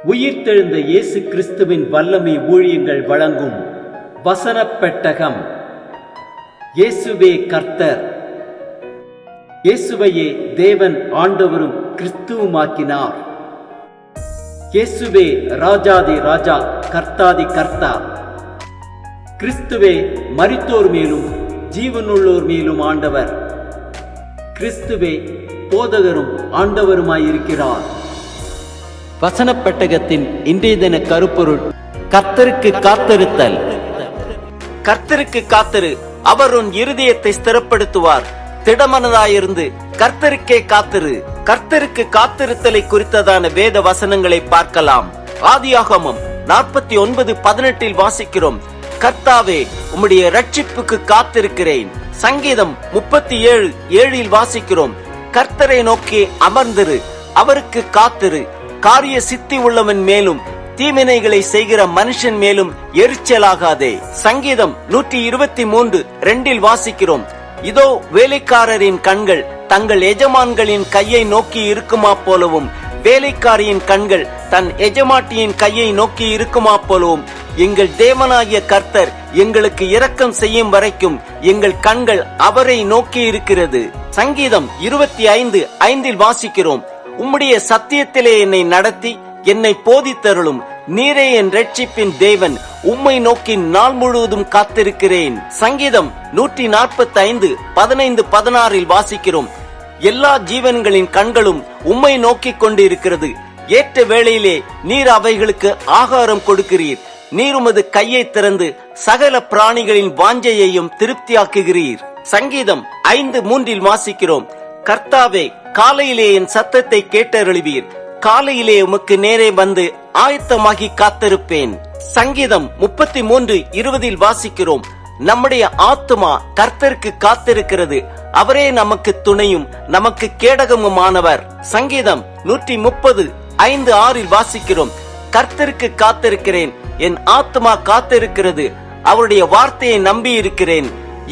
உயிர்த்தெழுந்த இயேசு கிறிஸ்துவின் வல்லமை ஊழியங்கள் வழங்கும் வசனப் பெட்டகம். இயேசுவே கர்த்தர். இயேசுவையே தேவன் ஆண்டவரும் கிறிஸ்துவுமாக்கினார். இயேசுவே ராஜாதி ராஜா, கர்த்தாதி கர்த்தா. கிறிஸ்துவே மரித்தோர் மேலும் ஜீவனுள்ளோர் மேலும் ஆண்டவர். கிறிஸ்துவே போதகரும் ஆண்டவருமாயிருக்கிறார். வசனப் பெட்டகத்தின் இன்றைய தின கருப்பொருள்: கர்த்தருக்கு காத்திருத்தல். கர்த்தருக்கு காத்திரு, அவர் உன் இருதயத்தை ஸ்திரப்படுத்துவார். திடமனதாயிருந்து கர்த்தருக்கே காத்திரு. கர்த்தருக்கு காத்திருத்தலை குறித்ததான வேத வசனங்களை பார்க்கலாம். ஆதியாகமம் 49:18 வாசிக்கிறோம்: கர்த்தாவே, உம்முடைய ரட்சிப்புக்கு காத்திருக்கிறேன். சங்கீதம் 37:7 வாசிக்கிறோம்: கர்த்தரை நோக்கி அமர்ந்திரு, அவருக்கு காத்திரு. காரிய சித்தி உள்ளவன் மேலும் தீவினைகளை செய்கிற மனுஷன் மேலும் எரிச்சலாகாதே. சங்கீதம் 123:2 வாசிக்கிறோம்: இதோ வேலைக்காரரின் கண்கள் தங்கள் எஜமான்களின் கையை நோக்கி இருக்குமா போலவும், வேலைக்காரியின் கண்கள் தன் எஜமாட்டியின் கையை நோக்கி இருக்குமா போலவும், எங்கள் தேவனாகிய கர்த்தர் எங்களுக்கு இரக்கம் செய்யும் வரைக்கும் எங்கள் கண்கள் அவரை நோக்கி இருக்கிறது. சங்கீதம் 25:5 வாசிக்கிறோம்: உம்முடைய சத்தியத்திலே என்னை நடத்தி என்னை போதித்தருளும். நீரே என் ரட்சிப்பின் தேவன், உம்மை நோக்கி நாள் முழுவதும் காத்திருக்கிறேன். சங்கீதம் 145:15-16 வாசிக்கிறோம்: எல்லா ஜீவன்களின் கண்களும் உம்மை நோக்கி கொண்டு இருக்கிறது. ஏற்ற வேளையிலே நீர் அவைகளுக்கு ஆகாரம் கொடுக்கிறீர். நீர் உமது கையை திறந்து சகல பிராணிகளின் வாஞ்சையையும் திருப்தியாக்குகிறீர். சங்கீதம் 5:3 வாசிக்கிறோம்: கர்த்தாவே, காலையிலே என் சத்தத்தை கேட்டருளுவீர். காலையிலே உமக்கு நேரே வந்து ஆயத்தமாகி காத்திருப்பேன். சங்கீதம் 33:20 வாசிக்கிறோம்: நம்முடைய ஆத்துமா கர்த்தருக்கு காத்திருக்கிறது. அவரே நமக்கு துணையும் நமக்கு கேடகமுமானவர். சங்கீதம் 130:5-6 வாசிக்கிறோம்: கர்த்தருக்கு காத்திருக்கிறேன், என் ஆத்துமா காத்திருக்கிறது. அவருடைய வார்த்தையை நம்பி இருக்கிறேன்.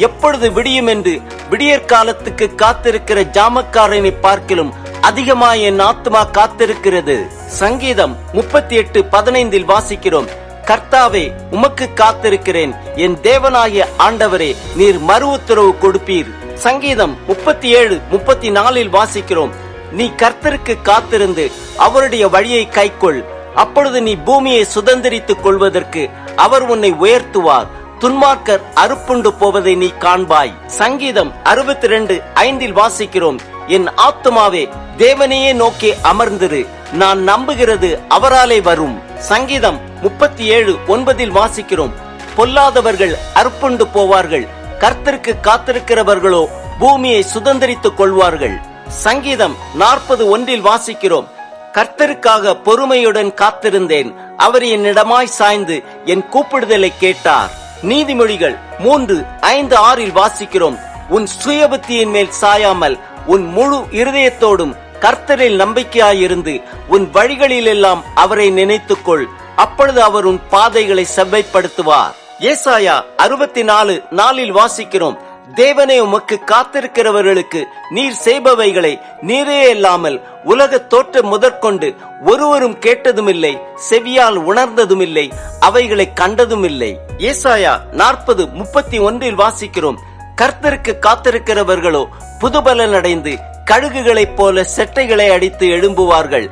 எப்பொழுது விடியும் என்று விடியற்காலத்துக்கு காத்திருக்கிற ஜாமக்காரனை பார்க்கிலும் அதிகமாய் என் ஆத்துமா காத்திருக்கிறது. சங்கீதம் 38:15 வாசிக்கிறோம்: கர்த்தாவே, உமக்கு காத்திருக்கிறேன். என் தேவனாகிய ஆண்டவரே, நீர் மறு உத்தரவு கொடுப்பீர். சங்கீதம் 37:34 வாசிக்கிறோம்: நீ கர்த்தருக்கு காத்திருந்து அவருடைய வழியை கைக்கொள். அப்பொழுது நீ பூமியை சுதந்திரித்துக் கொள்வதற்கு அவர் உன்னை உயர்த்துவார். துன்மார்க்கர் அறுப்புண்டு போவதை நீ காண்பாய். சங்கீதம் 62:5 வாசிக்கிறோம்: என் ஆத்துமாவே, தேவனையே நோக்கி அமர்ந்திரு. நான் நம்புகிறது அவராலே வரும். சங்கீதம் 37:9 வாசிக்கிறோம்: பொல்லாதவர்கள் அறுப்புண்டு போவார்கள், கர்த்தருக்கு காத்திருக்கிறவர்களோ பூமியை சுதந்திரித்துக் கொள்வார்கள். சங்கீதம் 40:1 வாசிக்கிறோம்: கர்த்தருக்காக பொறுமையுடன் காத்திருந்தேன். அவர் என்னிடமாய் சாய்ந்து என் கூப்பிடுதலை கேட்டார். நீதிமொழிகள் 3:5-6 வாசிக்கிறோம்: உன் சுயபுத்தியின் மேல் சாயாமல் உன் முழு இருதயத்தோடும் கர்த்தரில் நம்பிக்கையாயிருந்து உன் வழிகளிலெல்லாம் அவரை நினைத்துக்கொள். அப்பொழுது அவர் உன் பாதைகளை செவ்வைப்படுத்துவார். ஏசாயா 64:4 வாசிக்கிறோம்: தேவனே, உமக்கு காத்திருக்கிறவர்களுக்கு நீர் செய்பவைகளை நீரே அல்லாமல் உலக தோற்றம் முதற்கொண்டு ஒருவரும் கேட்டதுமில்லை, செவியால் உணர்ந்ததுமில்லை, அவைகளை கண்டதுமில்லை. ஏசாயா 40:31 வாசிக்கிறோம்: கர்த்தருக்கு காத்திருக்கிறவர்களோ புதுபலன் அடைந்து கழுகுகளைப் போல செட்டைகளை அடித்து எழும்புவார்கள்.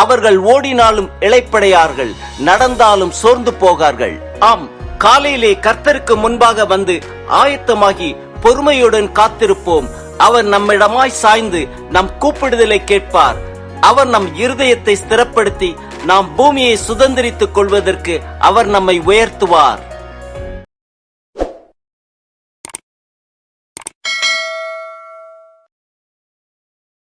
அவர்கள் ஓடினாலும் இளைப்படையார்கள், நடந்தாலும் சோர்ந்து போகார்கள். ஆம், காலையிலே கர்த்தருக்கு முன்பாக வந்து ஆயத்தமாகி பொறுமையுடன் காத்திருப்போம். அவர் நம்மிடமாய் சாய்ந்து நம் கூப்பிடுதலை கேட்பார். அவர் நம் இருதயத்தை ஸ்திரப்படுத்தி நாம் பூமியை சுதந்திரித்துக் கொள்வதற்கு அவர் நம்மை உயர்த்துவார்.